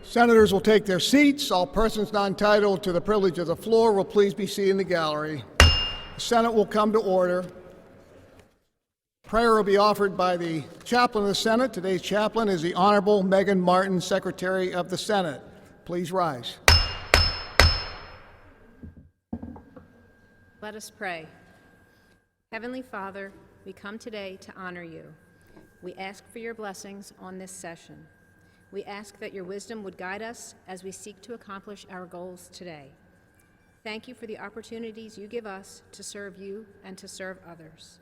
Senators will take their seats. All persons not entitled to the privilege of the floor will please be seated in the gallery. The Senate will come to order. Prayer will be offered by the chaplain of the Senate. Today's chaplain is the Honorable Megan Martin, Secretary of the Senate. Please rise. Let us pray. Heavenly Father, we come today to honor you. We ask for your blessings on this session. We ask that your wisdom would guide us as we seek to accomplish our goals today. Thank you for the opportunities you give us to serve you and to serve others.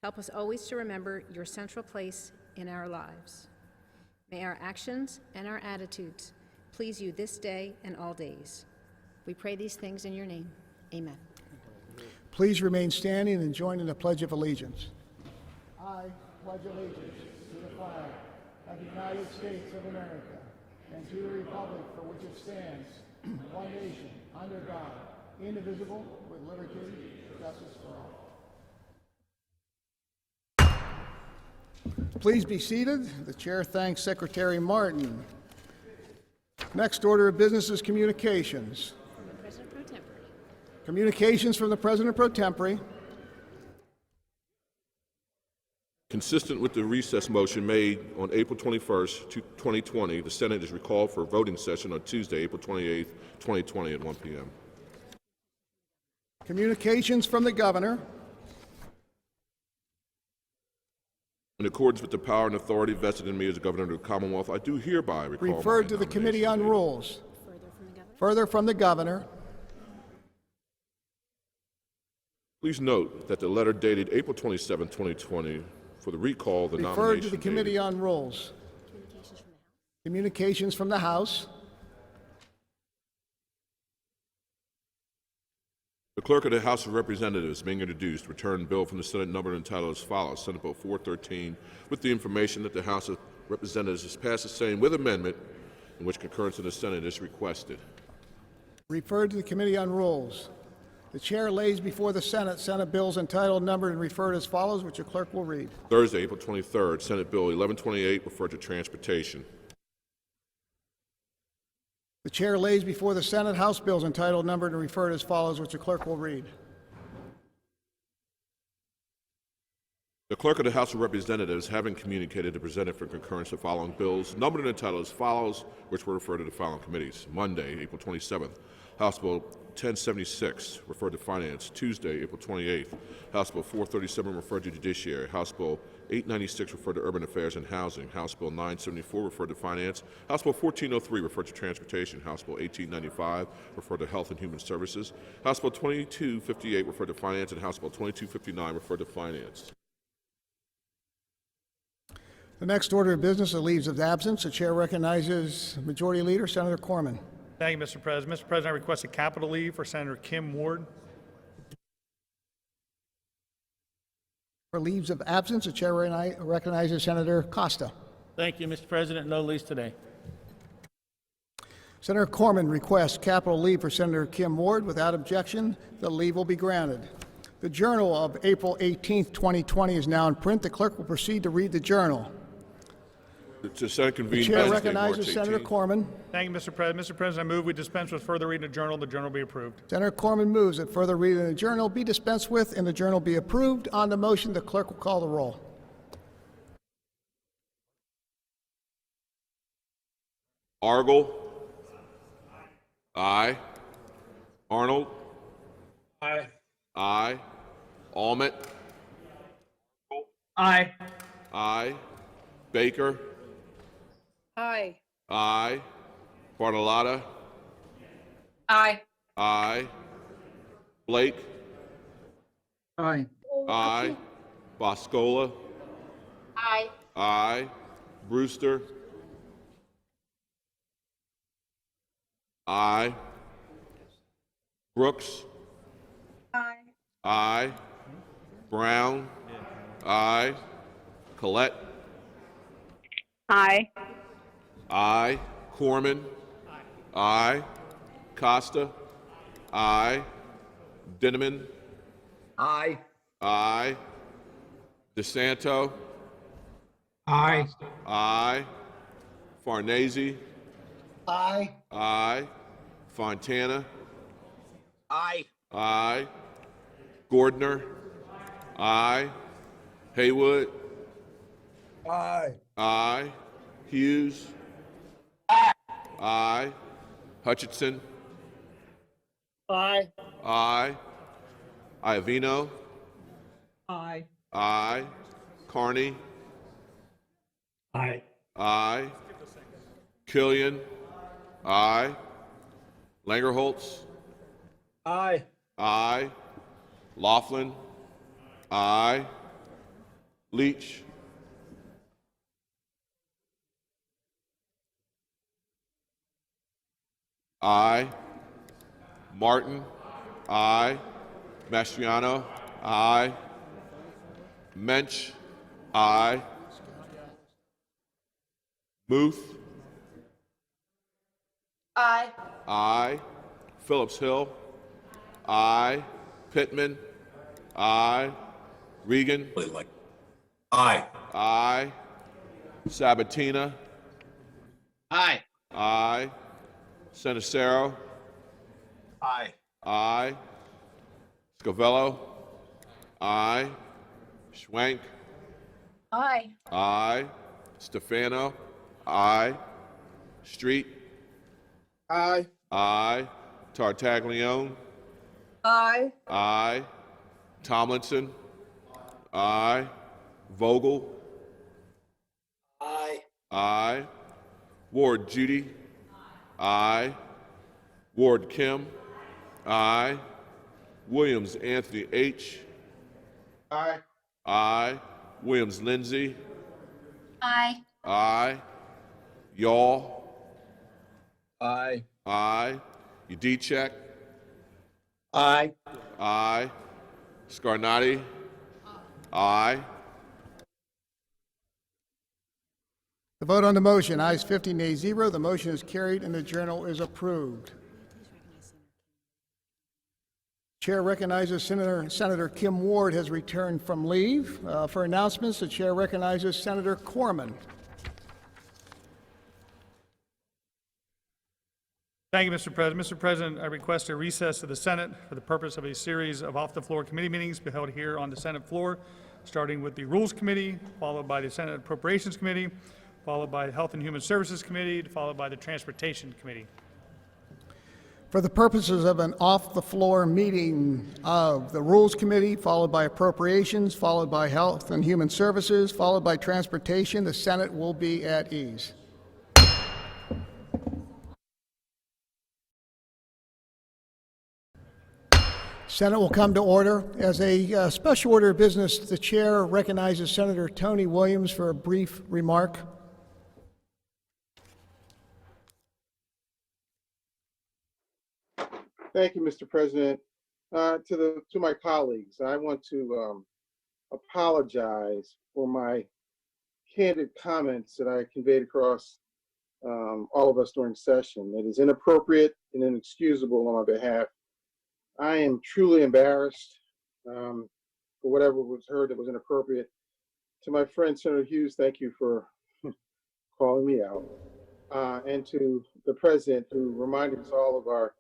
Help us always to remember your central place in our lives. May our actions and our attitudes please you this day and all days. We pray these things in your name. Amen. Please remain standing and join in the Pledge of Allegiance. I pledge allegiance to the flag of the United States of America and to the republic for which it stands, one nation, under God, indivisible, with liberty and justice for all. Please be seated. The chair thanks Secretary Martin. Next order of business is communications. President Pro Tempore. Communications from the President Pro Tempore. Consistent with the recess motion made on April 21st, 2020, the Senate is recalled for a voting session on Tuesday, April 28th, 2020 at 1 p.m. Communications from the Governor. In accordance with the power and authority vested in me as Governor of the Commonwealth, I do hereby recall Referred to the Committee on Rules. Further from the Governor. Please note that the letter dated April 27, 2020, for the recall of the nomination Referred to the Committee on Rules. Communications from the House. The Clerk of the House of Representatives, being introduced, returned bill from the Senate numbered and entitled as follows: Senate Bill 413, with the information that the House of Representatives has passed the same with amendment, in which concurrence in the Senate is requested. Referred to the Committee on Rules. The chair lays before the Senate bills entitled, numbered, and referred as follows, which the clerk will read. Thursday, April 23rd, Senate Bill 1128, referred to transportation. The chair lays before the Senate House bills entitled, numbered, and referred as follows, which the clerk will read. The Clerk of the House of Representatives, having communicated to present for concurrence the following bills, numbered and entitled as follows, which were referred to the following committees. Monday, April 27th, House Bill 1076, referred to Finance. Tuesday, April 28th, House Bill 437, referred to Judiciary. House Bill 896, referred to Urban Affairs and Housing. House Bill 974, referred to Finance. House Bill 1403, referred to Transportation. House Bill 1895, referred to Health and Human Services. House Bill 2258, referred to Finance, and House Bill 2259, referred to Finance. The next order of business are leaves of absence. The chair recognizes Majority Leader Senator Corman. Thank you, Mr. President. Mr. President, I request a capital leave for Senator Kim Ward. For leaves of absence, the chair recognizes Senator Costa. Thank you, Mr. President. No leaves today. Senator Corman requests capital leave for Senator Kim Ward. Without objection, the leave will be granted. The Journal of April 18th, 2020 is now in print. The clerk will proceed to read the Journal. The Senate convened The chair Wednesday, recognizes March Senator 18th. Corman. Thank you, Mr. President. Mr. President, I move we dispense with further reading of the Journal. The Journal be approved. Senator Corman moves that further reading of the Journal be dispensed with and the Journal be approved. On the motion, the clerk will call the roll. Argel. Aye. Arnold. Aye. Aye. Almond. Aye. Aye. Baker. Aye. Aye. Bartolotta. Aye. Aye. Blake. Aye. Aye. Boscola. Aye. Aye. Brewster. Aye. Brooks. Aye. Aye. Brown. Aye. Collette. Aye. Aye. Corman. Aye. Costa. Aye. Dinniman. Aye. Aye. DeSanto. Aye. Aye. Farnese. Aye. Aye. Fontana. Aye. Aye. Gordner. Aye. Haywood. Aye. Aye. Hughes. Aye. Hutchinson. Aye. Aye. Iavino. Aye. Aye. Carney. Aye. Aye. Killian. Aye. Langerholtz. Aye. Aye. Laughlin. Aye. Leach. Aye. Martin. Aye. Mastriano. Aye. Mensch. Aye. Muth. Aye. Aye. Phillips-Hill. Aye. Pittman. Aye. Regan. Aye. Aye. Sabatina. Aye. Aye. Senacero. Aye. Aye. Scavello. Aye. Schwank. Aye. Aye. Stefano. Aye. Street. Aye. Aye. Tartaglione. Aye. Aye. Tomlinson. Aye. Vogel. Aye. Aye. Ward Judy. Aye. Ward Kim. Aye. Williams Anthony H. Aye. Aye. Williams Lindsay. Aye. Aye. Y'all. Aye. Aye. Udicek. Aye. Aye. Scarnati. Aye. The vote on the motion, ayes 50, nays 0. The motion is carried and the journal is approved. Chair recognizes Senator Kim Ward has returned from leave. For announcements, the chair recognizes Senator Corman. Thank you, Mr. President. Mr. President, I request a recess of the Senate for the purpose of a series of off-the-floor committee meetings to be held here on the Senate floor, starting with the Rules Committee, followed by the Senate Appropriations Committee, followed by the Health and Human Services Committee, followed by the Transportation Committee. For the purposes of an off-the-floor meeting of the Rules Committee, followed by Appropriations, followed by Health and Human Services, followed by Transportation, the Senate will be at ease. Senate will come to order. As a special order of business, the chair recognizes Senator Tony Williams for a brief remark. Thank you, Mr. President. To my colleagues, I want to apologize for my candid comments that I conveyed across all of us during session. It is inappropriate and inexcusable on my behalf. I am truly embarrassed for whatever was heard that was inappropriate. To my friend Senator Hughes, thank you for calling me out. And to the President, who reminded us all of our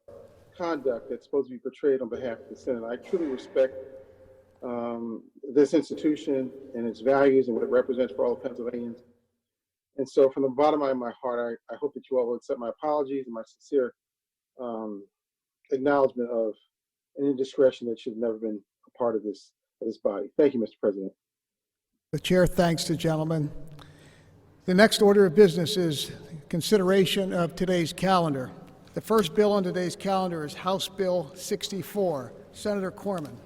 conduct that's supposed to be portrayed on behalf of the Senate. I truly respect this institution and its values and what it represents for all Pennsylvanians. And so from the bottom of my heart, I hope that you all will accept my apologies and my sincere acknowledgement of an indiscretion that should have never been a part of this body. Thank you, Mr. President. The chair thanks the gentleman. The next order of business is consideration of today's calendar. The first bill on today's calendar is House Bill 64. Senator Corman.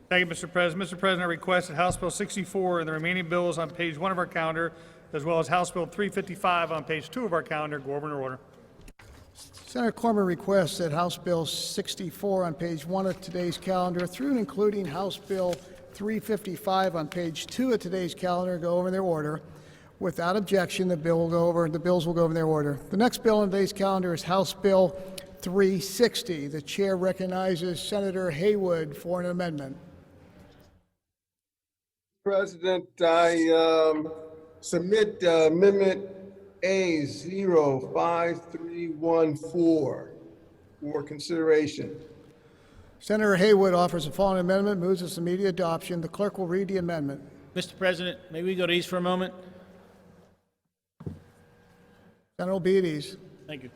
Thank you, Mr. President. Mr. President, I request that House Bill 64 and the remaining bills on page 1 of our calendar, as well as House Bill 355 on page 2 of our calendar, go over in order. Senator Corman requests that House Bill 64 on page 1 of today's calendar through and including House Bill 355 on page 2 of today's calendar go over in their order. Without objection, the bills will go over in their order. The next bill on today's calendar is House Bill 360. The chair recognizes Senator Haywood for an amendment. President, I submit Amendment A05314 for consideration. Senator Haywood offers the following amendment, moves its immediate adoption. The clerk will read the amendment. Mr. President, may we go to ease for a moment? Senator will be at ease. Thank you.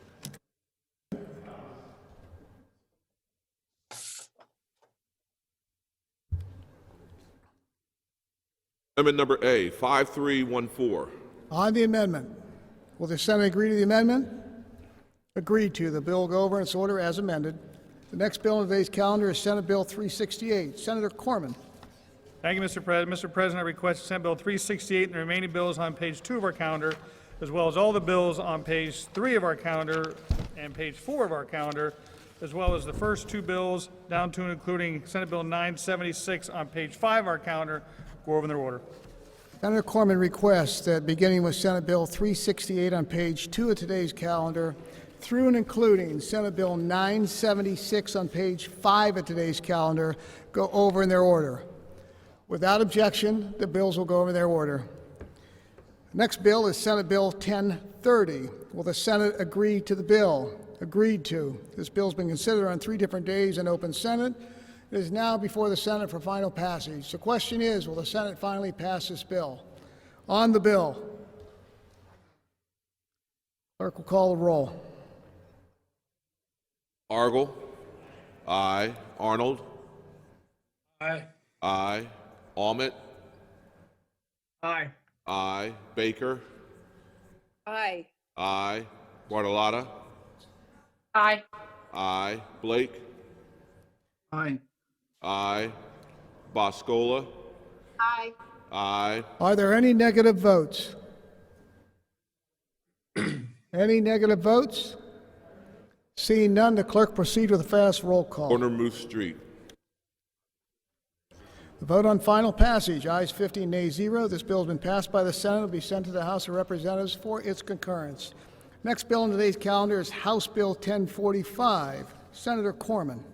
Amendment number A, 5314. On the amendment, will the Senate agree to the amendment? Agreed to. The bill will go over in its order as amended. The next bill on today's calendar is Senate Bill 368. Senator Corman. Thank you, Mr. President. Mr. President, I request Senate Bill 368 and the remaining bills on page 2 of our calendar, as well as all the bills on page 3 of our calendar and page 4 of our calendar, as well as the first 2 bills down to and including Senate Bill 976 on page 5 of our calendar, go over in their order. Senator Corman requests that beginning with Senate Bill 368 on page 2 of today's calendar, through and including Senate Bill 976 on page 5 of today's calendar, go over in their order. Without objection, the bills will go over in their order. Next bill is Senate Bill 1030. Will the Senate agree to the bill? Agreed to. This bill has been considered on 3 different days in open Senate. It is now before the Senate for final passage. The question is, will the Senate finally pass this bill? On the bill, clerk will call the roll. Argel. Aye. Arnold. Aye. Aye. Almond. Aye. Aye. Baker. Aye. Aye. Bartolotta. Aye. Aye. Blake. Aye. Aye. Boscola. Aye. Aye. Are there any negative votes? Any negative votes? Seeing none, the clerk proceed with a fast roll call. Corner Move Street. The vote on final passage, ayes 50, nays 0. This bill has been passed by the Senate and will be sent to the House of Representatives for its concurrence. Next bill on today's calendar is House Bill 1045. Senator Corman.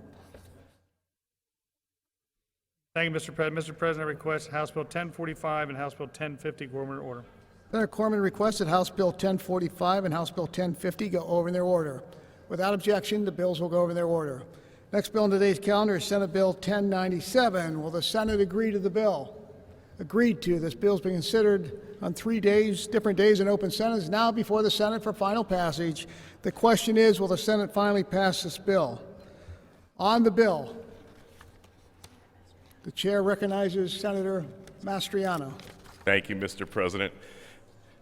Thank you, Mr. President. Mr. President, I request House Bill 1045 and House Bill 1050 go over in order. Senator Corman requests that House Bill 1045 and House Bill 1050 go over in their order. Without objection, the bills will go over in their order. Next bill on today's calendar is Senate Bill 1097. Will the Senate agree to the bill? Agreed to. This bill has been considered on 3 days, different days in open Senate. It is now before the Senate for final passage. The question is, will the Senate finally pass this bill? On the bill, the chair recognizes Senator Mastriano. Thank you, Mr. President.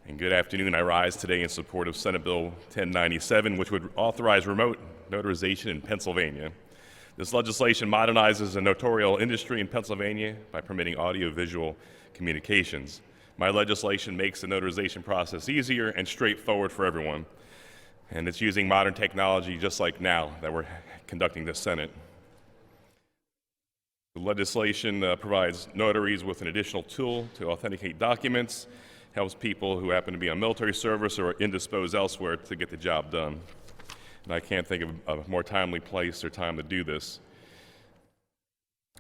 And good afternoon. I rise today in support of Senate Bill 1097, which would authorize remote notarization in Pennsylvania. This legislation modernizes the notarial industry in Pennsylvania by permitting audio-visual communications. My legislation makes the notarization process easier and straightforward for everyone. And it's using modern technology just like now that we're conducting this Senate. The legislation provides notaries with an additional tool to authenticate documents, helps people who happen to be on military service or indisposed elsewhere to get the job done. And I can't think of a more timely place or time to do this.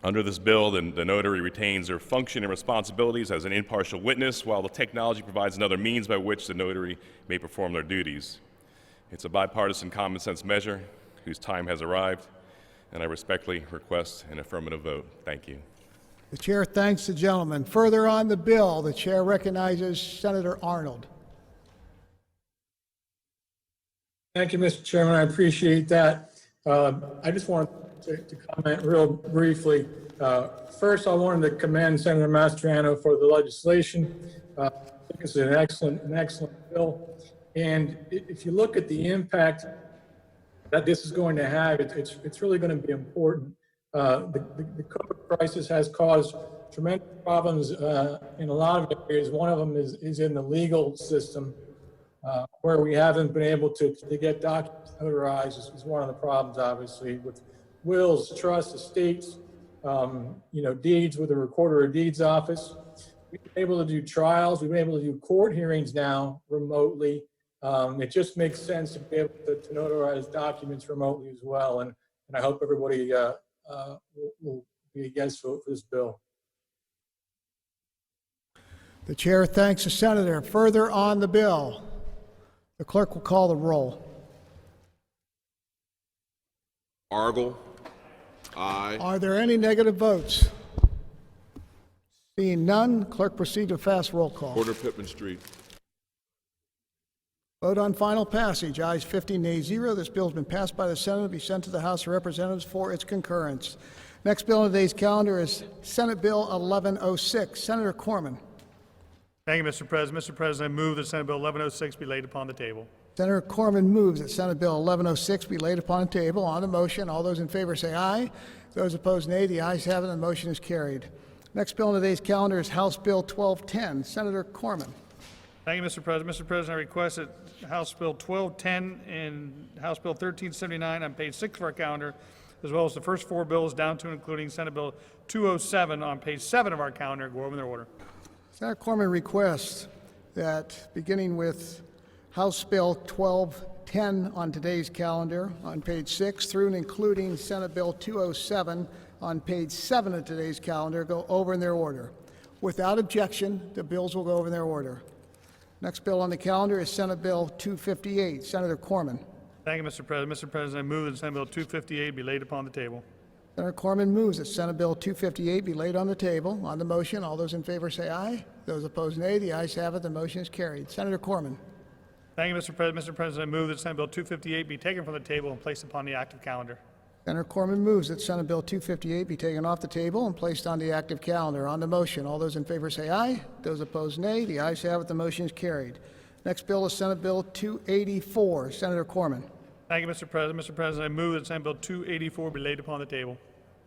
Under this bill, the notary retains their function and responsibilities as an impartial witness, while the technology provides another means by which the notary may perform their duties. It's a bipartisan common sense measure whose time has arrived, and I respectfully request an affirmative vote. Thank you. The chair thanks the gentleman. Further on the bill, the chair recognizes Senator Arnold. Thank you, Mr. Chairman. I appreciate that. I just wanted to comment real briefly. First, I wanted to commend Senator Mastriano for the legislation. I think it's an excellent bill. And if you look at the impact that this is going to have, it's really going to be important. The COVID crisis has caused tremendous problems in a lot of areas. One of them is in the legal system, where we haven't been able to get documents notarized is one of the problems, obviously, with wills, trusts, estates, deeds with the recorder of deeds office. We've been able to do trials. We've been able to do court hearings now remotely. It just makes sense to be able to notarize documents remotely as well. And I hope everybody will be against vote for this bill. The chair thanks the senator. Further on the bill, The clerk will call the roll. Argel. Aye. Are there any negative votes? Seeing none, clerk proceed to fast roll call. Corner Pittman Street. Vote on final passage. Ayes 50, nays 0. This bill has been passed by the Senate and be sent to the House of Representatives for its concurrence. Next bill on today's calendar is Senate Bill 1106. Senator Corman. Thank you, Mr. President. Mr. President, I move that Senate Bill 1106 be laid upon the table. Senator Corman moves that Senate Bill 1106 be laid upon the table. On the motion, all those in favor say aye. Those opposed, nay. The ayes have it, and the motion is carried. Next bill on today's calendar is House Bill 1210. Senator Corman. Thank you, Mr. President. Mr. President, I request that House Bill 1210 and House Bill 1379 on page 6 of our calendar, as well as the first 4 bills down to and including Senate Bill 207 on page 7 of our calendar, go over in their order. Senator Corman requests that, beginning with House Bill 1210 on today's calendar on page 6 through and including Senate Bill 207 on page 7 of today's calendar, go over in their order. Without objection, the bills will go over in their order. Next bill on the calendar is Senate Bill 258. Senator Corman. Thank you, Mr. President. Mr. President, I move that Senate Bill 258 be laid upon the table. Senator Corman moves that Senate Bill 258 be laid on the table. On the motion, all those in favor say aye. Those opposed, nay. The ayes have it. The motion is carried. Senator Corman. Thank you, Mr. President. Mr. President, I move that Senate Bill 258 be taken from the table and placed upon the active calendar. Senator Corman moves that Senate Bill 258 be taken off the table and placed on the active calendar. On the motion, all those in favor say aye. Those opposed, nay. The ayes have it. The motion is carried. Next bill is Senate Bill 284. Senator Corman. Thank you, Mr. President. Mr. President, I move that Senate Bill 284 be laid upon the table.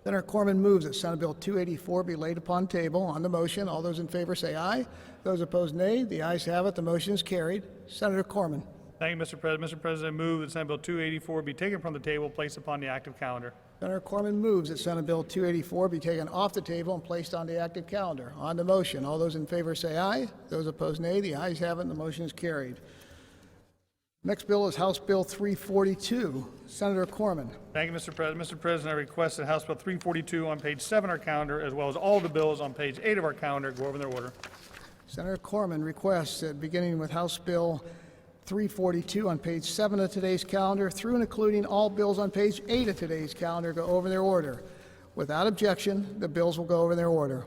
Senator Corman moves that Senate Bill 284 be laid upon the table. On the motion, all those in favor say aye. Those opposed, nay. The ayes have it. The motion is carried. Senator Corman. Thank you, Mr. President. Mr. President, I move that Senate Bill 284 be taken from the table, placed upon the active calendar. Senator Corman moves that Senate Bill 284 be taken off the table and placed on the active calendar. On the motion, all those in favor say aye. Those opposed, nay. The ayes have it, and the motion is carried. Next bill is House Bill 342. Senator Corman. Thank you, Mr. President. Mr. President, I request that House Bill 342 on page 7 of our calendar, as well as all the bills on page 8 of our calendar, go over in their order. Senator Corman requests that, beginning with House Bill 342 on page 7 of today's calendar, through and including all bills on page 8 of today's calendar, go over in their order. Without objection, the bills will go over in their order.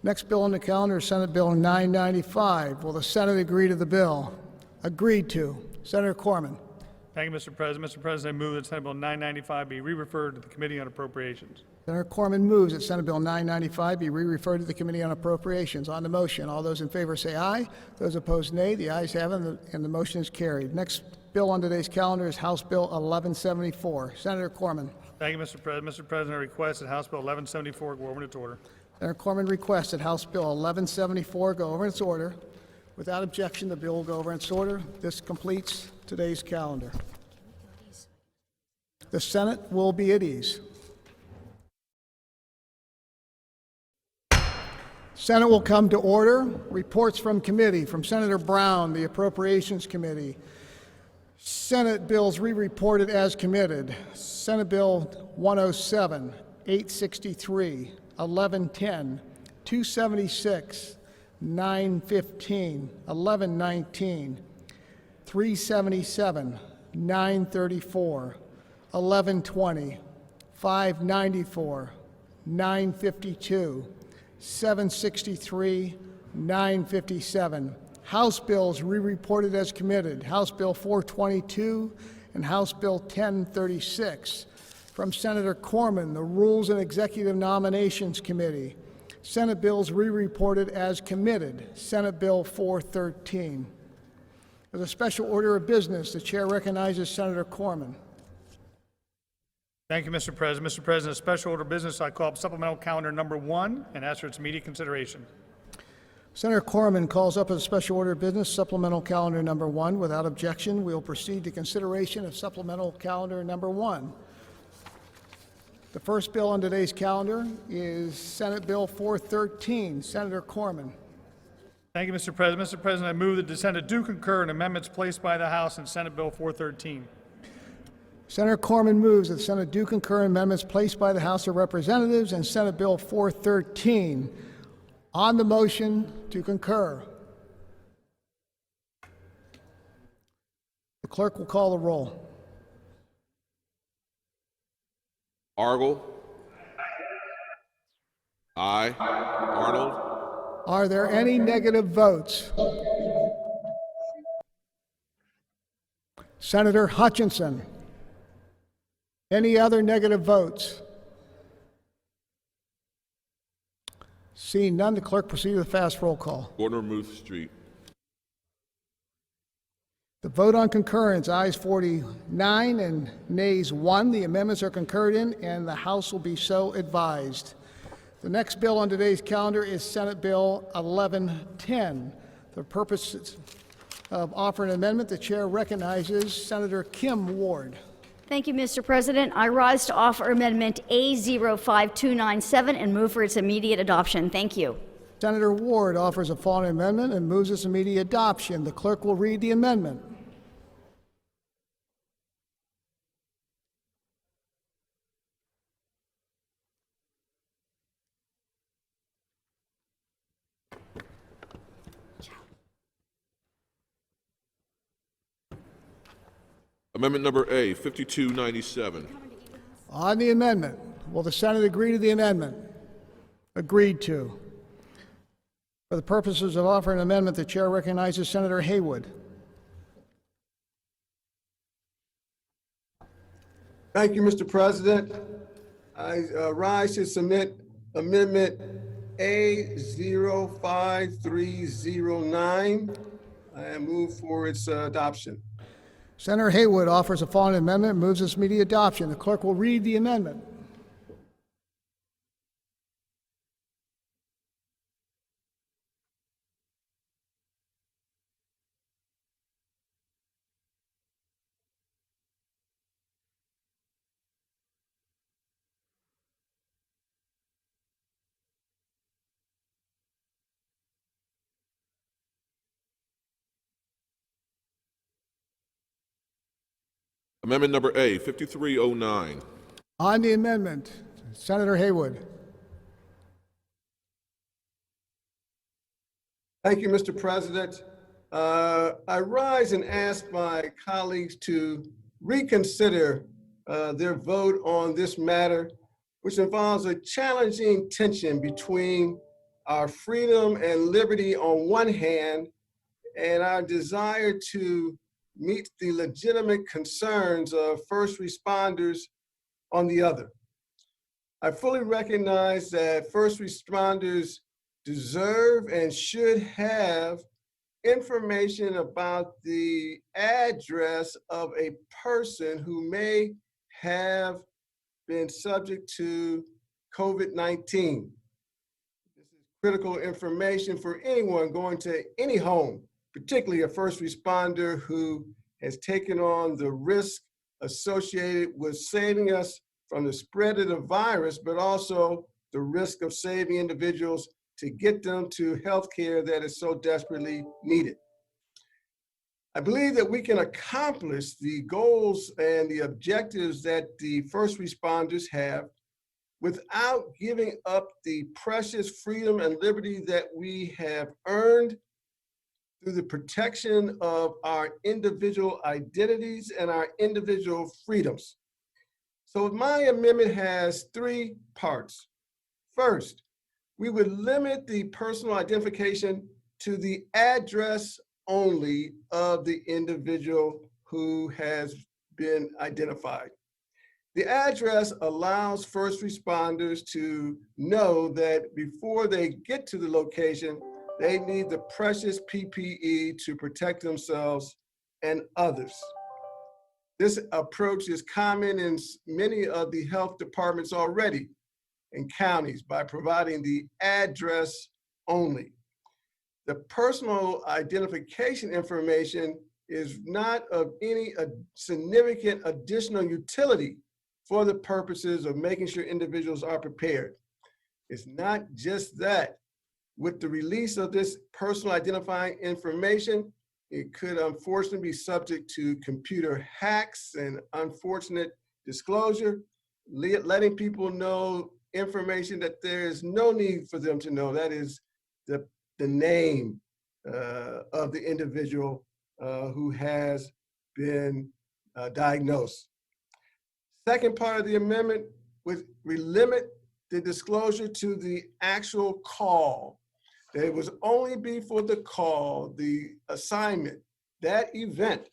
Next bill on the calendar is Senate Bill 995. Will the Senate agree to the bill? Agreed to. Senator Corman. Thank you, Mr. President. Mr. President, I move that Senate Bill 995 be re-referred to the Committee on Appropriations. Senator Corman moves that Senate Bill 995 be re-referred to the Committee on Appropriations. On the motion, all those in favor say aye. Those opposed, nay. The ayes have it, and the motion is carried. Next bill on today's calendar is House Bill 1174. Senator Corman. Thank you, Mr. President. Mr. President, I request that House Bill 1174 go over in its order. Senator Corman requests that House Bill 1174 go over in its order. Without objection, the bill will go over in its order. This completes today's calendar. The Senate will be at ease. Senate will come to order. Reports from committee, from Senator Brown, the Appropriations Committee. Senate bills re-reported as committed. Senate Bill 107, 863, 1110, 276, 915, 1119, 377, 934, 1120, 594, 952, 763, 957. House bills re-reported as committed. House Bill 422 and House Bill 1036. From Senator Corman, the Rules and Executive Nominations Committee. Senate bills re-reported as committed. Senate Bill 413. As a special order of business, the chair recognizes Senator Corman. Thank you, Mr. President. Mr. President, a special order of business, I call up supplemental calendar number 1 and ask for its immediate consideration. Senator Corman calls up as a special order of business supplemental calendar number 1. Without objection, we will proceed to consideration of supplemental calendar number 1. The first bill on today's calendar is Senate Bill 413. Senator Corman. Thank you, Mr. President. Mr. President, I move that the Senate do concur in amendments placed by the House in Senate Bill 413. Senator Corman moves that the Senate do concur in amendments placed by the House of Representatives and Senate Bill 413. On the motion to concur. clerk will call the roll. Argel. Aye. Arnold. Are there any negative votes? Senator Hutchinson. Any other negative votes? Seeing none, the clerk proceed with a fast roll call. Gordon Ruth Street. The vote on concurrence, ayes 49 and nays 1. The amendments are concurred in, and the House will be so advised. The next bill on today's calendar is Senate Bill 1110. For purposes of offering an amendment, the chair recognizes Senator Kim Ward. Thank you, Mr. President. I rise to offer Amendment A05297 and move for its immediate adoption. Thank you. Senator Ward offers a following amendment and moves its immediate adoption. The clerk will read the amendment. Amendment number A, 5297. On the amendment, will the Senate agree to the amendment? Agreed to. For the purposes of offering an amendment, the chair recognizes Senator Haywood. Thank you, Mr. President. I rise to submit Amendment A05309 and move for its adoption. Senator Haywood offers a following amendment and moves its immediate adoption. The clerk will read the amendment. Amendment number A, 5309. On the amendment, Senator Haywood. Thank you, Mr. President. I rise and ask my colleagues to reconsider their vote on this matter, which involves a challenging tension between our freedom and liberty on one hand and our desire to meet the legitimate concerns of first responders on the other. I fully recognize that first responders deserve and should have information about the address of a person who may have been subject to COVID-19. This is critical information for anyone going to any home, particularly a first responder who has taken on the risk associated with saving us from the spread of the virus, but also the risk of saving individuals to get them to health care that is so desperately needed. I believe that we can accomplish the goals and the objectives that the first responders have without giving up the precious freedom and liberty that we have earned through the protection of our individual identities and our individual freedoms. So my amendment has 3 parts. First, we would limit the personal identification to the address only of the individual who has been identified. The address allows first responders to know that before they get to the location, they need the precious PPE to protect themselves and others. This approach is common in many of the health departments already in counties by providing the address only. The personal identification information is not of any significant additional utility for the purposes of making sure individuals are prepared. It's not just that. With the release of this personal identifying information, it could unfortunately be subject to computer hacks and unfortunate disclosure, letting people know information that there is no need for them to know. That is the name of the individual who has been diagnosed. Second part of the amendment would limit the disclosure to the actual call. That it was only be for the call, the assignment, that event,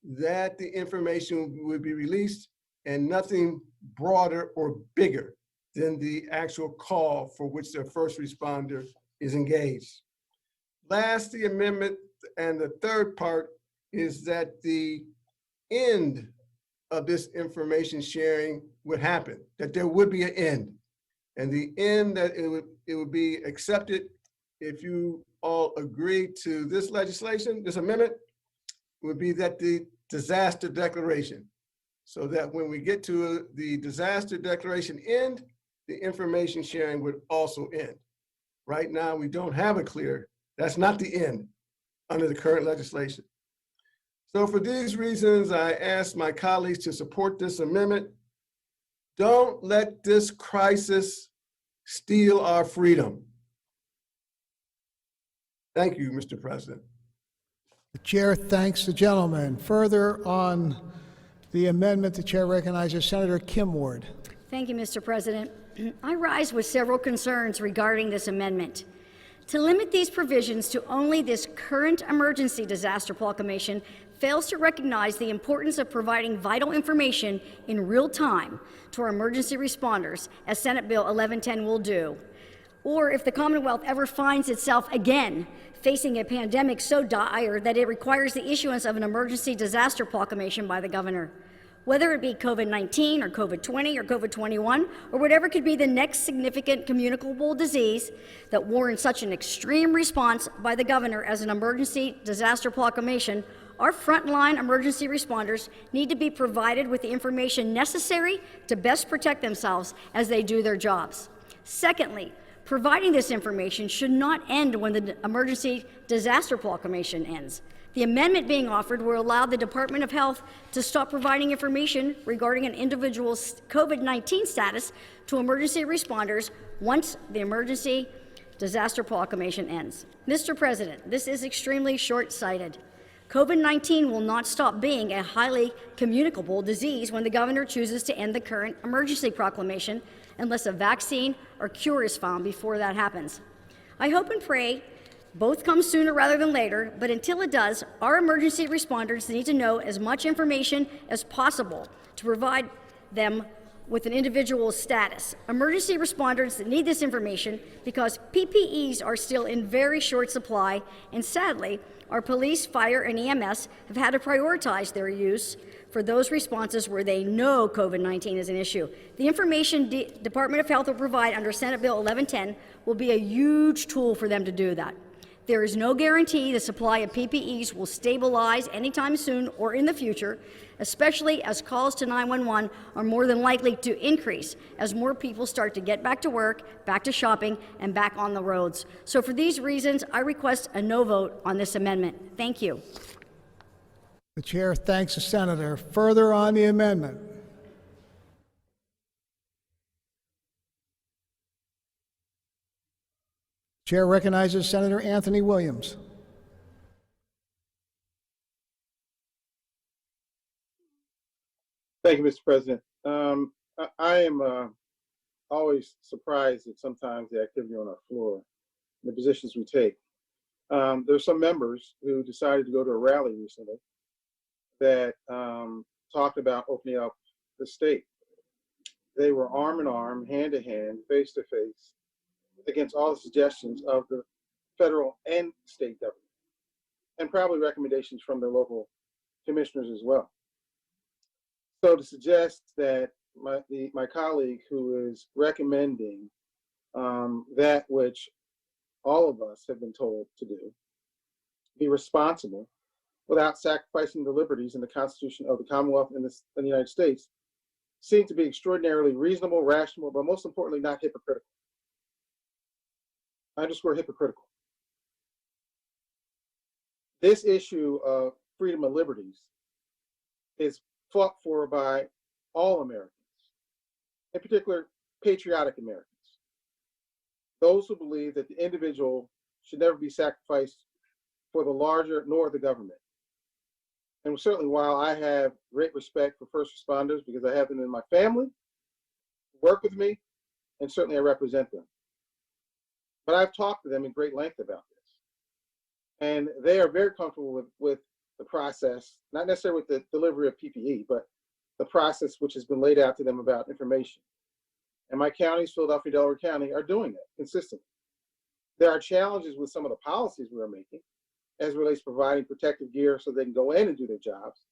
that the information would be released, and nothing broader or bigger than the actual call for which the first responder is engaged. Last, the amendment and the third part is that the end of this information sharing would happen, that there would be an end. And the end that it would be accepted if you all agree to this legislation, this amendment, would be that the disaster declaration. So that when we get to the disaster declaration end, the information sharing would also end. Right now, we don't have a clear, that's not the end under the current legislation. So for these reasons, I ask my colleagues to support this amendment. Don't let this crisis steal our freedom. Thank you, Mr. President. The chair thanks the gentleman. Further on the amendment, the chair recognizes Senator Kim Ward. Thank you, Mr. President. I rise with several concerns regarding this amendment. To limit these provisions to only this current emergency disaster proclamation fails to recognize the importance of providing vital information in real time to our emergency responders, as Senate Bill 1110 will do. Or if the Commonwealth ever finds itself again facing a pandemic so dire that it requires the issuance of an emergency disaster proclamation by the governor. Whether it be COVID-19 or COVID-20 or COVID-21 or whatever could be the next significant communicable disease that warrants such an extreme response by the governor as an emergency disaster proclamation, our frontline emergency responders need to be provided with the information necessary to best protect themselves as they do their jobs. Secondly, providing this information should not end when the emergency disaster proclamation ends. The amendment being offered will allow the Department of Health to stop providing information regarding an individual's COVID-19 status to emergency responders once the emergency disaster proclamation ends. Mr. President, this is extremely short-sighted. COVID-19 will not stop being a highly communicable disease when the governor chooses to end the current emergency proclamation unless a vaccine or cure is found before that happens. I hope and pray both come sooner rather than later, but until it does, our emergency responders need to know as much information as possible to provide them with an individual's status. Emergency responders need this information because PPEs are still in very short supply, and sadly, our police, fire, and EMS have had to prioritize their use for those responses where they know COVID-19 is an issue. The information Department of Health will provide under Senate Bill 1110 will be a huge tool for them to do that. There is no guarantee the supply of PPEs will stabilize anytime soon or in the future, especially as calls to 911 are more than likely to increase as more people start to get back to work, back to shopping, and back on the roads. So for these reasons, I request a no vote on this amendment. Thank you. The chair thanks the senator. Further on the amendment. Chair recognizes Senator Anthony Williams. Thank you, Mr. President. I am always surprised at sometimes the activity on our floor, the positions we take. There's some members who decided to go to a rally recently that talked about opening up the state. They were arm in arm, hand to hand, face to face, against all the suggestions of the federal and state government, and probably recommendations from their local commissioners as well. So to suggest that my colleague who is recommending that which all of us have been told to do, be responsible without sacrificing the liberties and the Constitution of the Commonwealth and the United States, seem to be extraordinarily reasonable, rational, but most importantly, not hypocritical. I underscore hypocritical. This issue of freedom and liberties is fought for by all Americans, in particular, patriotic Americans. Those who believe that the individual should never be sacrificed for the larger nor the government. And certainly while I have great respect for first responders because I have them in my family, work with me, and certainly I represent them. But I've talked to them in great length about this. And they are very comfortable with the process, not necessarily with the delivery of PPE, but the process which has been laid out to them about information. And my counties, Philadelphia, Delaware County, are doing that consistently. There are challenges with some of the policies we are making as it relates to providing protective gear so they can go in and do their jobs,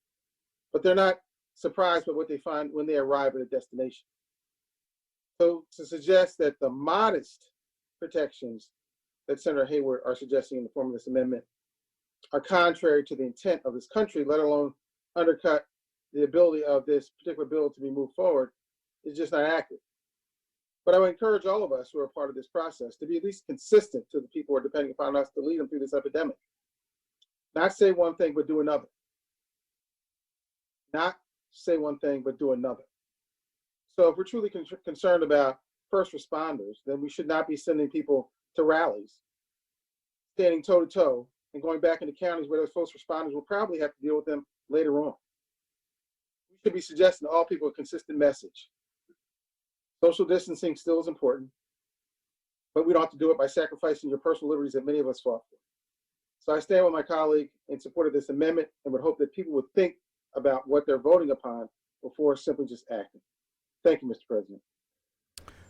but they're not surprised by what they find when they arrive at a destination. So to suggest that the modest protections that Senator Hayward are suggesting in the form of this amendment are contrary to the intent of this country, let alone undercut the ability of this particular bill to be moved forward, is just not accurate. But I would encourage all of us who are part of this process to be at least consistent to the people who are depending upon us to lead them through this epidemic. Not say one thing, but do another. Not say one thing, but do another. So if we're truly concerned about first responders, then we should not be sending people to rallies, standing toe to toe, and going back into counties where those first responders will probably have to deal with them later on. We should be suggesting to all people a consistent message. Social distancing still is important, but we don't have to do it by sacrificing your personal liberties that many of us fought for. So I stand with my colleague in support of this amendment and would hope that people would think about what they're voting upon before simply just acting. Thank you, Mr. President.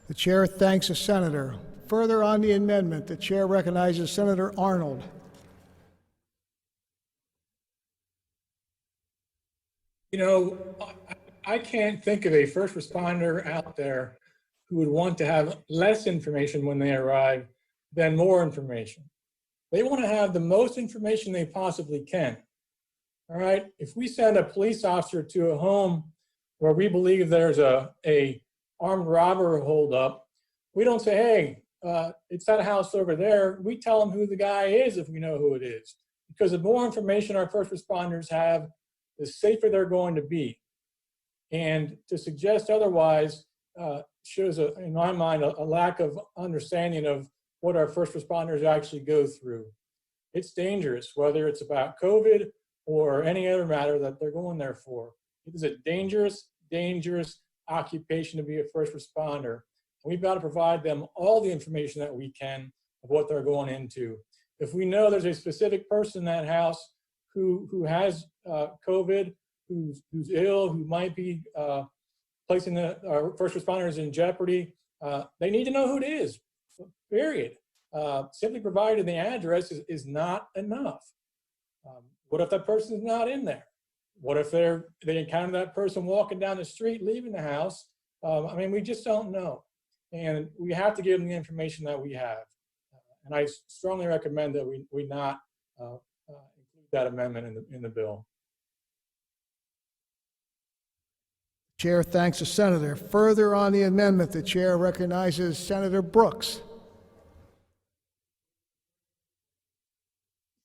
The chair thanks the senator. Further on the amendment, the chair recognizes Senator Arnold. You know, I can't think of a first responder out there who would want to have less information when they arrive than more information. They want to have the most information they possibly can. All right, if we send a police officer to a home where we believe there's a armed robber holdup, we don't say, hey, it's that house over there. We tell them who the guy is if we know who it is. Because the more information our first responders have, the safer they're going to be. And to suggest otherwise shows, in my mind, a lack of understanding of what our first responders actually go through. It's dangerous, whether it's about COVID or any other matter that they're going there for. It is a dangerous, dangerous occupation to be a first responder. We've got to provide them all the information that we can of what they're going into. If we know there's a specific person in that house who has COVID, who's ill, who might be placing our first responders in jeopardy, they need to know who it is, period. Simply providing the address is not enough. What if that person's not in there? What if they encounter that person walking down the street, leaving the house? I mean, we just don't know. And we have to give them the information that we have. And I strongly recommend that we not include that amendment in the bill. Chair thanks the senator. Further on the amendment, the chair recognizes Senator Brooks.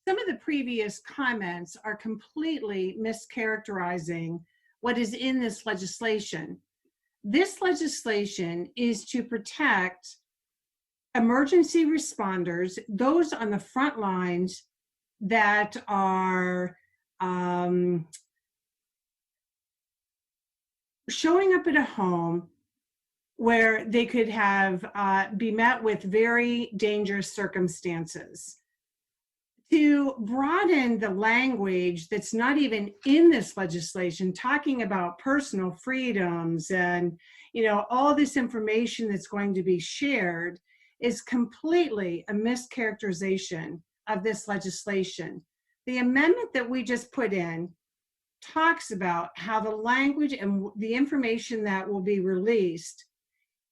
Some of the previous comments are completely mischaracterizing what is in this legislation. This legislation is to protect emergency responders, those on the front lines that are showing up at a home where they could have be met with very dangerous circumstances. To broaden the language that's not even in this legislation, talking about personal freedoms and, you know, all this information that's going to be shared, is completely a mischaracterization of this legislation. The amendment that we just put in talks about how the language and the information that will be released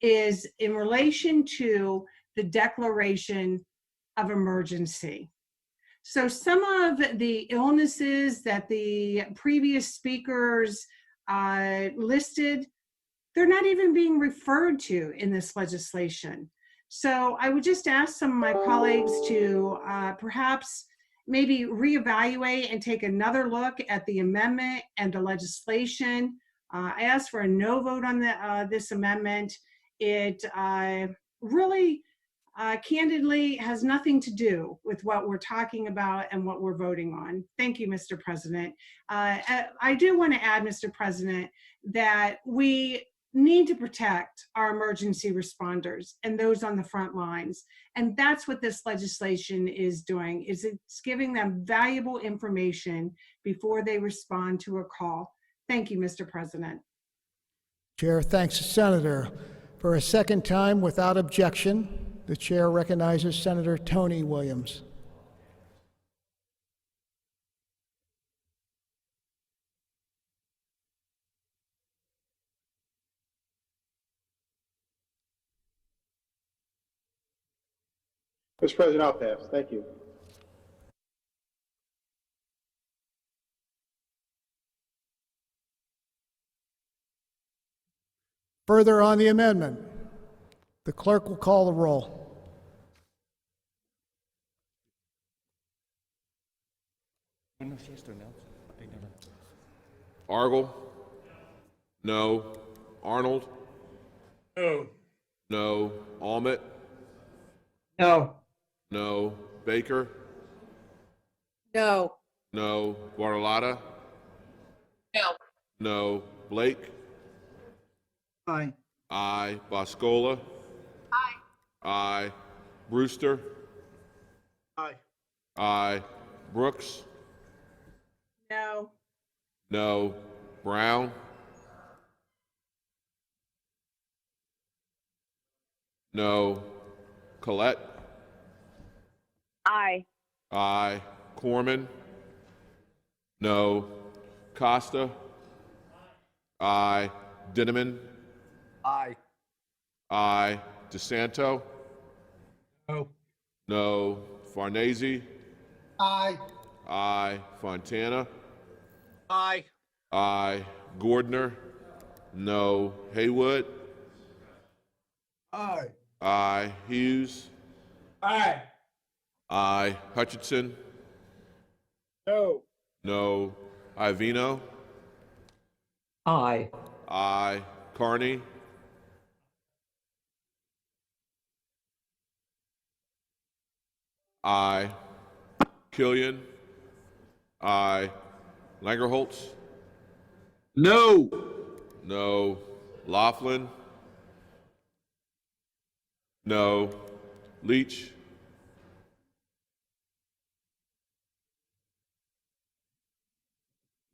is in relation to the declaration of emergency. So some of the illnesses that the previous speakers listed, they're not even being referred to in this legislation. So I would just ask some of my colleagues to perhaps maybe reevaluate and take another look at the amendment and the legislation. I asked for a no vote on this amendment. It really candidly has nothing to do with what we're talking about and what we're voting on. Thank you, Mr. President. I do want to add, Mr. President, that we need to protect our emergency responders and those on the front lines. And that's what this legislation is doing, is it's giving them valuable information before they respond to a call. Thank you, Mr. President. Chair thanks the senator. For a second time, without objection, the chair recognizes Senator Tony Williams. Mr. President, I'll pass. Thank you. Further on the amendment, the clerk will call the roll. Argel? No. Arnold? No. No. Almond? No. No. Baker? No. No. Bartolotta? No. No. Blake? Aye. Aye. Boscola? Aye. Aye. Brewster? Aye. Aye. Brooks? No. No. Brown? No. Collette? Aye. Aye. Corman? No. Costa? Aye. Dinneman? Aye. Aye. DeSanto? No. No. Farnese? Aye. Aye. Fontana? Aye. Aye. Gordner? No. Haywood? Aye. Aye. Hughes? Aye. Aye. Hutchinson? No. No. Ivino? Aye. Aye. Carney? Aye. Killian? Aye. Langerholtz? No. No. Laughlin? No. Leach?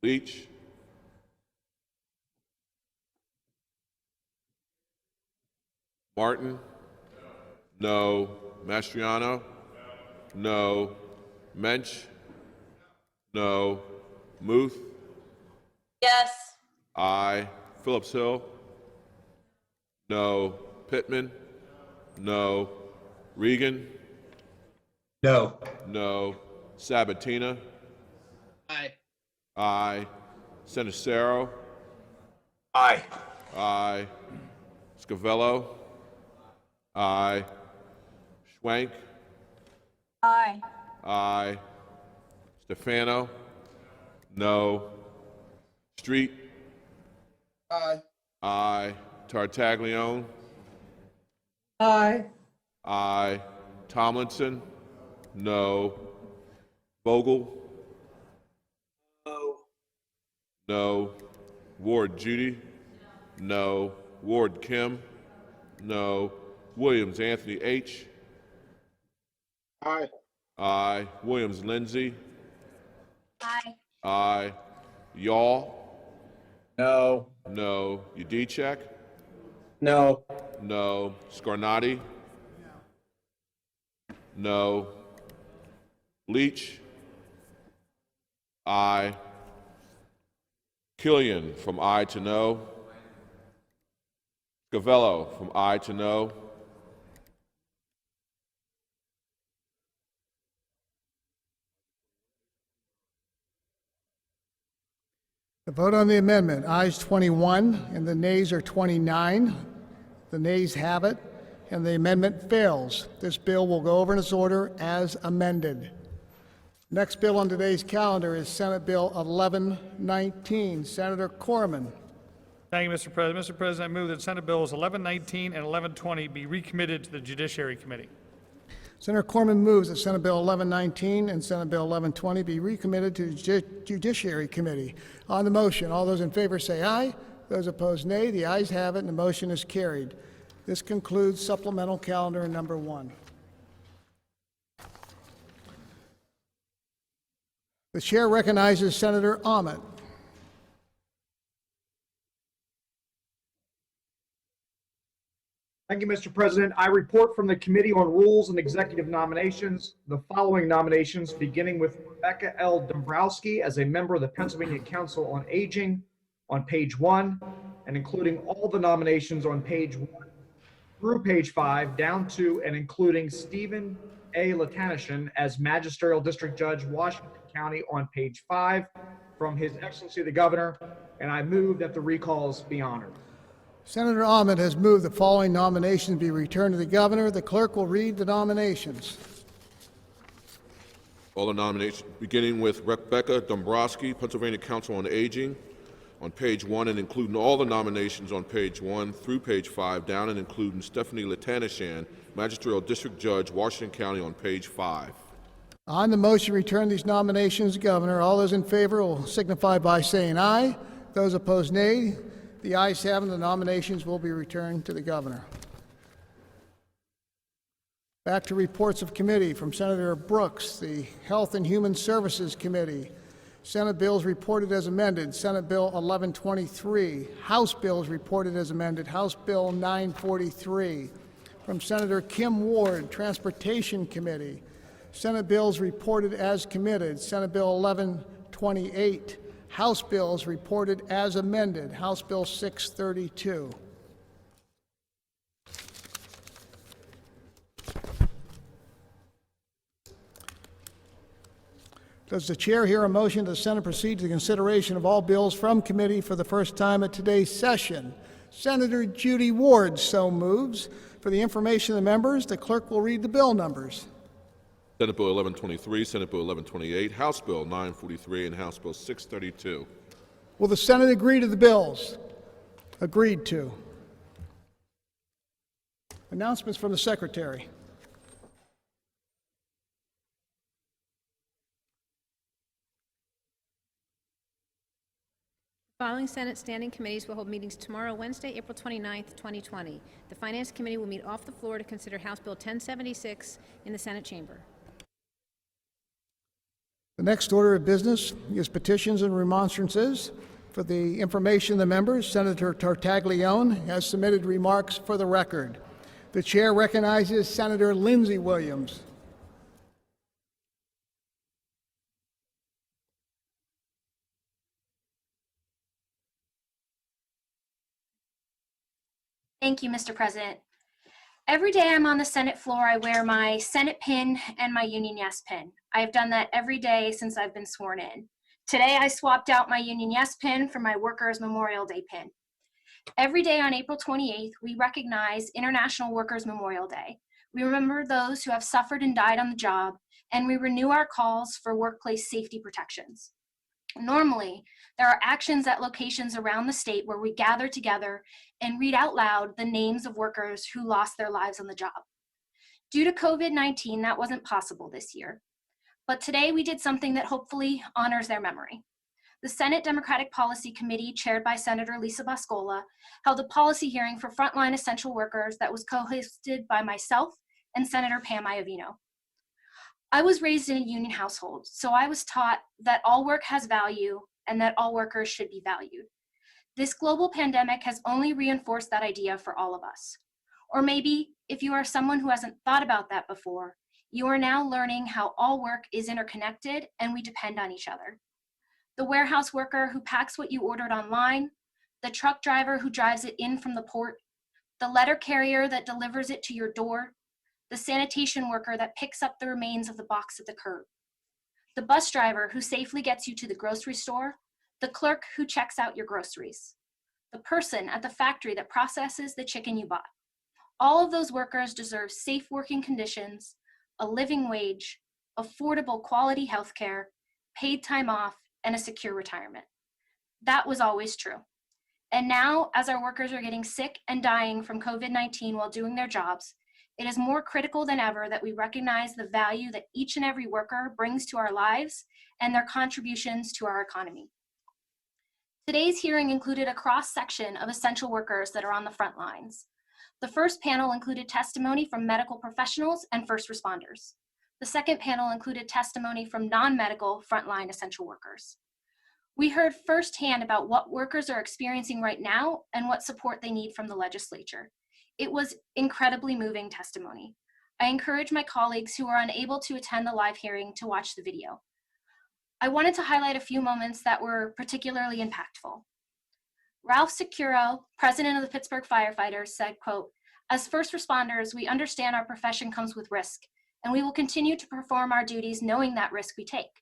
Leach? Martin? No. Mastriano? No. Mensch? No. Muth? Yes. Aye. Phillips-Hill? No. Pittman? No. Regan? No. No. Sabatina? Aye. Aye. Senicero? Aye. Aye. Scavello? Aye. Schwank? Aye. Aye. Stefano? No. Street? Aye. Aye. Tartaglione? Aye. Aye. Tomlinson? No. Vogel? No. No. Ward Judy? No. Ward Kim? No. Williams Anthony H? Aye. Aye. Williams Lindsay? Aye. Aye. Yaw? No. No. Udicek? No. No. Scarnati? No. Leach? Aye. Killian from aye to no. Scavello from aye to no. The vote on the amendment, ayes 21 and the nays are 29. The nays have it, and the amendment fails. This bill will go over in its order as amended. Next bill on today's calendar is Senate Bill 1119. Senator Corman. Thank you, Mr. President. Mr. President, I move that Senate Bills 1119 and 1120 be recommitted to the Judiciary Committee. Senator Corman moves that Senate Bill 1119 and Senate Bill 1120 be recommitted to the Judiciary Committee. On the motion, all those in favor say aye. Those opposed, nay. The ayes have it, and the motion is carried. This concludes supplemental calendar number 1. The chair recognizes Senator Ahmet. Thank you, Mr. President. I report from the Committee on Rules and Executive Nominations the following nominations, beginning with Rebecca L. Dombrowski as a member of the Pennsylvania Council on Aging on page 1, and including all the nominations on page 1 through page 5, down to and including Stephen A. Latanishan as Magisterial District Judge, Washington County on page 5 from His Excellency the Governor, and I move that the recalls be honored. Senator Ahmet has moved the following nominations be returned to the governor. The clerk will read the nominations. All the nominations, beginning with Rebecca Dombrowski, Pennsylvania Council on Aging, on page 1, and including all the nominations on page 1 through page 5, down and including Stephanie Latanishan, Magisterial District Judge, Washington County, on page 5. On the motion to return these nominations to governor, all those in favor will signify by saying aye. Those opposed, nay. The ayes have it, the nominations will be returned to the governor. Back to reports of committee from Senator Brooks, the Health and Human Services Committee. Senate bills reported as amended. Senate Bill 1123. House bills reported as amended. House Bill 943. From Senator Kim Ward, Transportation Committee. Senate bills reported as committed. Senate Bill 1128. House bills reported as amended. House Bill 632. Does the chair hear a motion that the Senate proceed to the consideration of all bills from committee for the first time at today's session? Senator Judy Ward so moves. For the information of the members, the clerk will read the bill numbers. Senate Bill 1123, Senate Bill 1128, House Bill 943, and House Bill 632. Will the Senate agree to the bills? Agreed to. Announcements from the Secretary. Following Senate standing committees will hold meetings tomorrow, Wednesday, April 29th, 2020. The Finance Committee will meet off the floor to consider House Bill 1076 in the Senate chamber. The next order of business is petitions and remonstrances. For the information of the members, Senator Tartaglione has submitted remarks for the record. The chair recognizes Senator Lindsey Williams. Thank you, Mr. President. Every day I'm on the Senate floor, I wear my Senate pin and my Union Yes pin. I have done that every day since I've been sworn in. Today, I swapped out my Union Yes pin for my Workers' Memorial Day pin. Every day on April 28th, we recognize International Workers' Memorial Day. We remember those who have suffered and died on the job, and we renew our calls for workplace safety protections. Normally, there are actions at locations around the state where we gather together and read out loud the names of workers who lost their lives on the job. Due to COVID-19, that wasn't possible this year. But today we did something that hopefully honors their memory. The Senate Democratic Policy Committee, chaired by Senator Lisa Boscola, held a policy hearing for frontline essential workers that was co-hosted by myself and Senator Pam Iovino. I was raised in a union household, so I was taught that all work has value and that all workers should be valued. This global pandemic has only reinforced that idea for all of us. Or maybe, if you are someone who hasn't thought about that before, you are now learning how all work is interconnected and we depend on each other. The warehouse worker who packs what you ordered online, the truck driver who drives it in from the port, the letter carrier that delivers it to your door, the sanitation worker that picks up the remains of the box at the curb, the bus driver who safely gets you to the grocery store, the clerk who checks out your groceries, the person at the factory that processes the chicken you bought. All of those workers deserve safe working conditions, a living wage, affordable quality health care, paid time off, and a secure retirement. That was always true. And now, as our workers are getting sick and dying from COVID-19 while doing their jobs, It is more critical than ever that we recognize the value that each and every worker brings to our lives and their contributions to our economy. Today's hearing included a cross-section of essential workers that are on the front lines. The first panel included testimony from medical professionals and first responders. The second panel included testimony from non-medical frontline essential workers. We heard firsthand about what workers are experiencing right now and what support they need from the legislature. It was incredibly moving testimony. I encourage my colleagues who are unable to attend the live hearing to watch the video. I wanted to highlight a few moments that were particularly impactful. Ralph Securo, president of the Pittsburgh Firefighters, said, quote, "As first responders, we understand our profession comes with risk, and we will continue to perform our duties knowing that risk we take.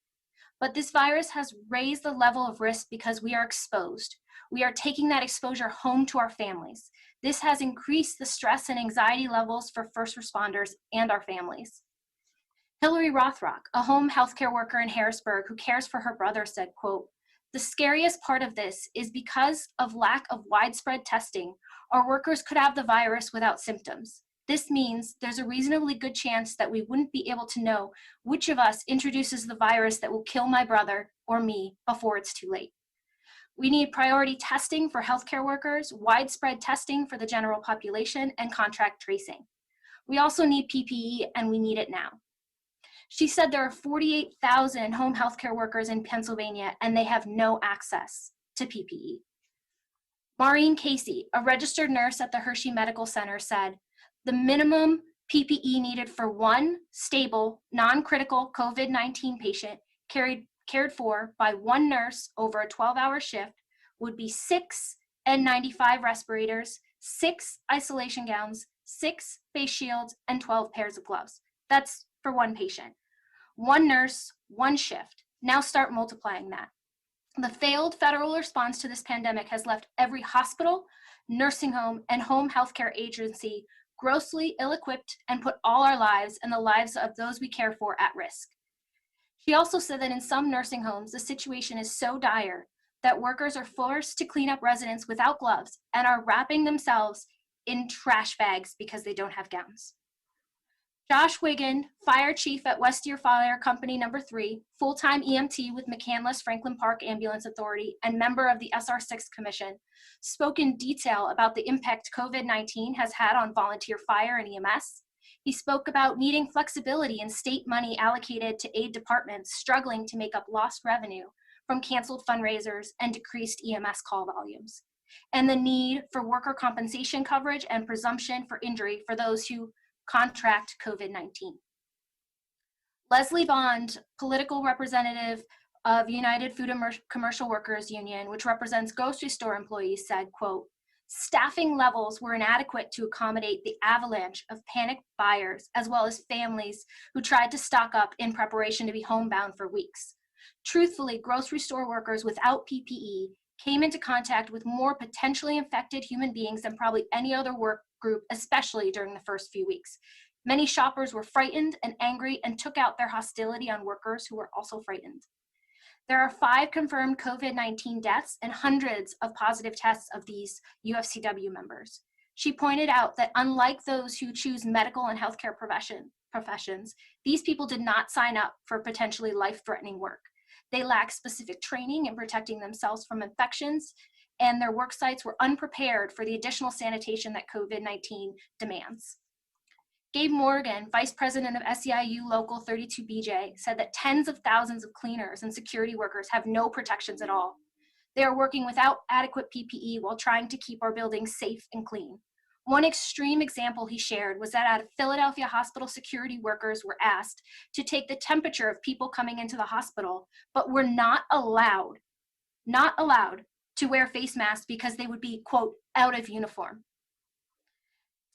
But this virus has raised the level of risk because we are exposed. We are taking that exposure home to our families. This has increased the stress and anxiety levels for first responders and our families." Hillary Rothrock, a home healthcare worker in Harrisburg who cares for her brother, said, quote, "The scariest part of this is because of lack of widespread testing, our workers could have the virus without symptoms. This means there's a reasonably good chance that we wouldn't be able to know which of us introduces the virus that will kill my brother or me before it's too late. We need priority testing for healthcare workers, widespread testing for the general population, and contract tracing. We also need PPE, and we need it now." She said there are 48,000 home healthcare workers in Pennsylvania, and they have no access to PPE. Maureen Casey, a registered nurse at the Hershey Medical Center, said, "The minimum PPE needed for one stable, non-critical COVID-19 patient cared for by one nurse over a 12-hour shift would be 6 N95 respirators, 6 isolation gowns, 6 face shields, and 12 pairs of gloves. That's for one patient. One nurse, one shift. Now start multiplying that. The failed federal response to this pandemic has left every hospital, nursing home, and home healthcare agency grossly ill-equipped and put all our lives and the lives of those we care for at risk." She also said that in some nursing homes, the situation is so dire that workers are forced to clean up residents without gloves and are wrapping themselves in trash bags because they don't have gowns. Josh Wiggin, fire chief at Westier Fire Company No. 3, full-time EMT with McCandless Franklin Park Ambulance Authority, and member of the SR6 Commission, spoke in detail about the impact COVID-19 has had on volunteer fire and EMS. He spoke about needing flexibility in state money allocated to aid departments struggling to make up lost revenue from canceled fundraisers and decreased EMS call volumes, and the need for worker compensation coverage and presumption for injury for those who contract COVID-19. Leslie Bond, political representative of United Food and Commercial Workers Union, which represents grocery store employees, said, quote, "Staffing levels were inadequate to accommodate the avalanche of panicked buyers, as well as families who tried to stock up in preparation to be homebound for weeks. Truthfully, grocery store workers without PPE came into contact with more potentially infected human beings than probably any other work group, especially during the first few weeks. Many shoppers were frightened and angry and took out their hostility on workers who were also frightened. There are 5 confirmed COVID-19 deaths and hundreds of positive tests of these UFCW members." She pointed out that unlike those who choose medical and healthcare professions, these people did not sign up for potentially life-threatening work. They lack specific training in protecting themselves from infections, and their work sites were unprepared for the additional sanitation that COVID-19 demands. Gabe Morgan, vice president of SEIU Local 32BJ, said that tens of thousands of cleaners and security workers have no protections at all. They are working without adequate PPE while trying to keep our buildings safe and clean. One extreme example he shared was that at Philadelphia hospital, security workers were asked to take the temperature of people coming into the hospital, but were not allowed to wear face masks because they would be, quote, out of uniform.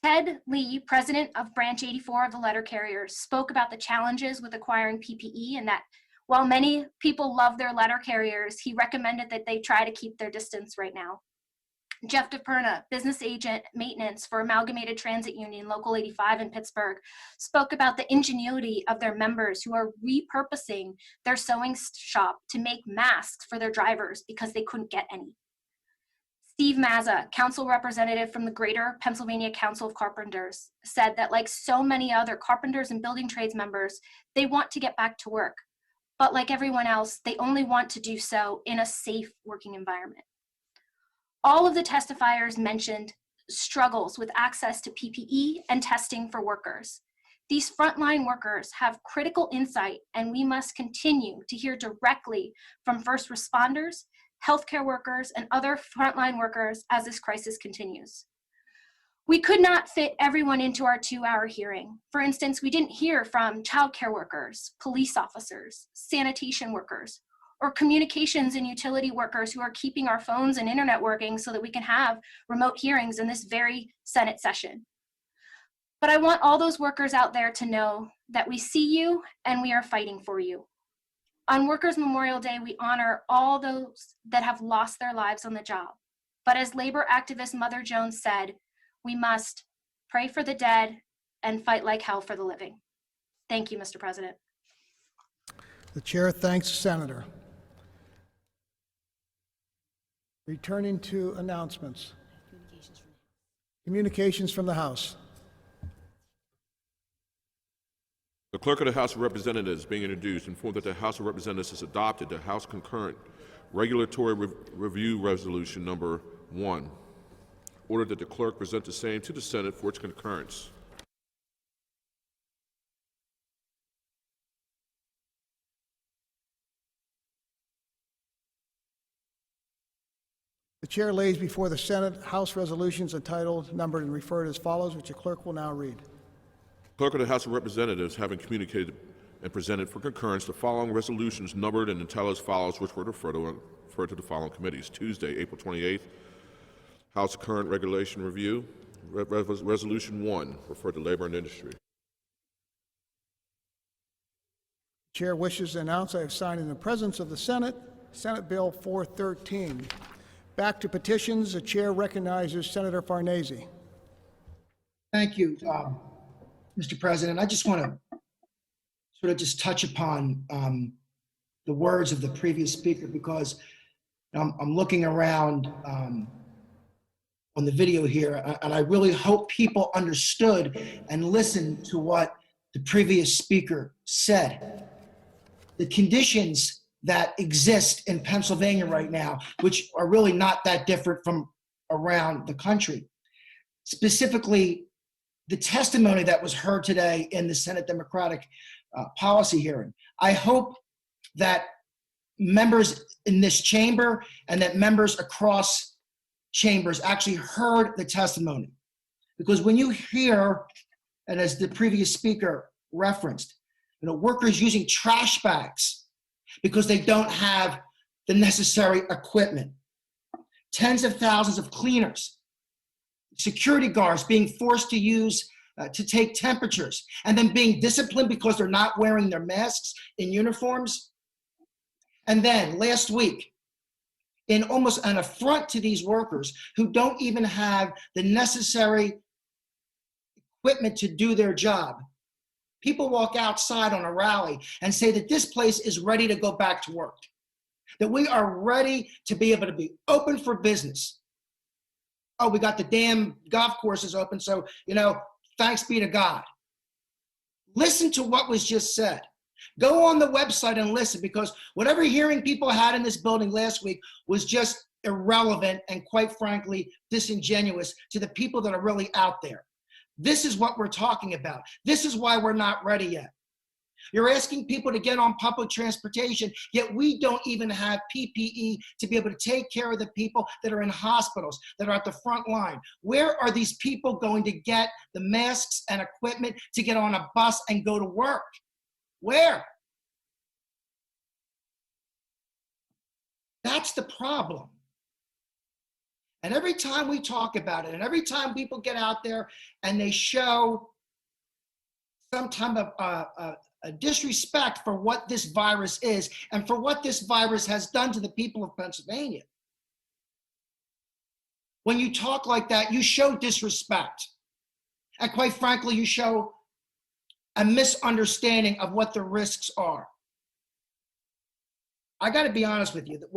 Ted Lee, president of Branch 84 of the letter carriers, spoke about the challenges with acquiring PPE and that while many people love their letter carriers, he recommended that they try to keep their distance right now. Jeff DePerna, business agent maintenance for Amalgamated Transit Union Local 85 in Pittsburgh, spoke about the ingenuity of their members who are repurposing their sewing shop to make masks for their drivers because they couldn't get any. Steve Mazza, council representative from the Greater Pennsylvania Council of Carpenters, said that like so many other carpenters and building trades members, they want to get back to work. But like everyone else, they only want to do so in a safe working environment. All of the testifiers mentioned struggles with access to PPE and testing for workers. These frontline workers have critical insight, and we must continue to hear directly from first responders, healthcare workers, and other frontline workers as this crisis continues. We could not fit everyone into our 2-hour hearing. For instance, we didn't hear from childcare workers, police officers, sanitation workers, or communications and utility workers who are keeping our phones and internet working so that we can have remote hearings in this very Senate session. But I want all those workers out there to know that we see you and we are fighting for you. On Workers' Memorial Day, we honor all those that have lost their lives on the job. But as labor activist Mother Jones said, we must pray for the dead and fight like hell for the living. Thank you, Mr. President. The chair thanks the senator. Returning to announcements. Communications from the House. The Clerk of the House of Representatives being introduced informed that the House of Representatives has adopted the House Concurrent Regulatory Review Resolution Number 1. Ordered that the clerk present the same to the Senate for its concurrence. The chair lays before the Senate House resolutions entitled, numbered, and referred as follows, which the clerk will now read. Clerk of the House of Representatives, having communicated and presented for concurrence the following resolutions numbered and entitled as follows, which were referred to the following committees. Tuesday, April 28th, House Current Regulation Review, Resolution 1, referred to Labor and Industry. The chair wishes to announce I have signed in the presence of the Senate, Senate Bill 413. Back to petitions. The chair recognizes Senator Farnese. Thank you, Mr. President. I just want to sort of just touch upon the words of the previous speaker, because I'm looking around on the video here, and I really hope people understood and listened to what the previous speaker said. The conditions that exist in Pennsylvania right now, which are really not that different from around the country, specifically the testimony that was heard today in the Senate Democratic policy hearing. I hope that members in this chamber and that members across chambers actually heard the testimony. Because when you hear, and as the previous speaker referenced, workers using trash bags because they don't have the necessary equipment, tens of thousands of cleaners, security guards being forced to use to take temperatures, and then being disciplined because they're not wearing their masks in uniforms. And then last week, in almost an affront to these workers who don't even have the necessary equipment to do their job, people walk outside on a rally and say that this place is ready to go back to work, that we are ready to be able to be open for business. Oh, we got the damn golf courses open, so, thanks be to God. Listen to what was just said. Go on the website and listen, because whatever hearing people had in this building last week was just irrelevant and, quite frankly, disingenuous to the people that are really out there. This is what we're talking about. This is why we're not ready yet. You're asking people to get on public transportation, yet we don't even have PPE to be able to take care of the people that are in hospitals, that are at the front line. Where are these people going to get the masks and equipment to get on a bus and go to work? Where? That's the problem. And every time we talk about it, and every time people get out there and they show some type of a disrespect for what this virus is and for what this virus has done to the people of Pennsylvania, when you talk like that, you show disrespect. And quite frankly, you show a misunderstanding of what the risks are. I got to be honest with you, that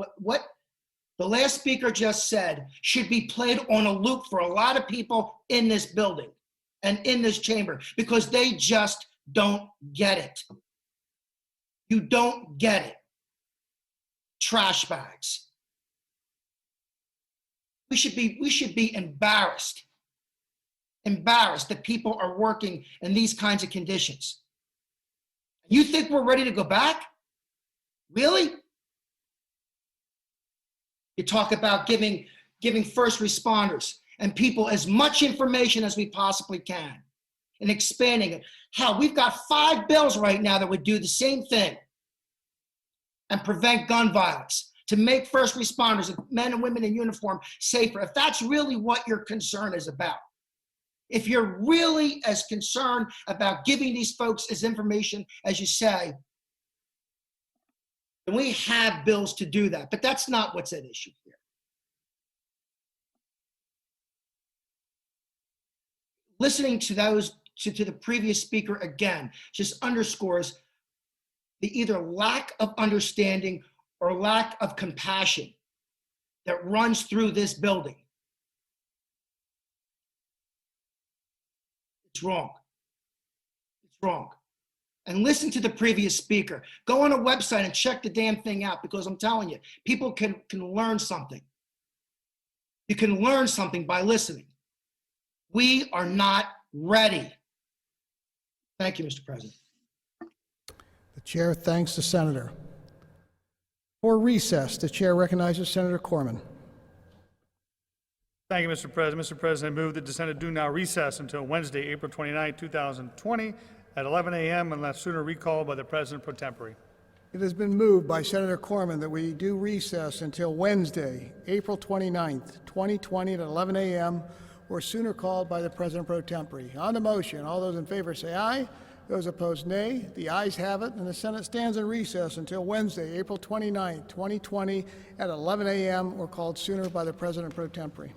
the last speaker just said should be played on a loop for a lot of people in this building and in this chamber because they just don't get it. You don't get it. Trash bags. We should be embarrassed that people are working in these kinds of conditions. You think we're ready to go back? Really? You talk about giving first responders and people as much information as we possibly can and expanding it. Hell, we've got 5 bills right now that would do the same thing and prevent gun violence, to make first responders, men and women in uniform, safer. If that's really what your concern is about, if you're really as concerned about giving these folks as information as you say, then we have bills to do that. But that's not what's at issue here. Listening to the previous speaker again just underscores the either lack of understanding or lack of compassion that runs through this building. It's wrong. It's wrong. And listen to the previous speaker. Go on a website and check the damn thing out, because I'm telling you, people can learn something. You can learn something by listening. We are not ready. Thank you, Mr. President. The chair thanks the senator. For recess, the chair recognizes Senator Corman. Thank you, Mr. President. Mr. President, I move that the Senate do now recess until Wednesday, April 29, 2020 at 11 a.m. unless sooner recalled by the President pro tempore. It has been moved by Senator Corman that we do recess until Wednesday, April 29th, 2020 at 11 a.m. or sooner called by the President pro tempore. On the motion, all those in favor say aye. Those opposed, nay. The ayes have it, and the Senate stands in recess until Wednesday, April 29th, 2020 at 11 a.m. or called sooner by the President pro tempore.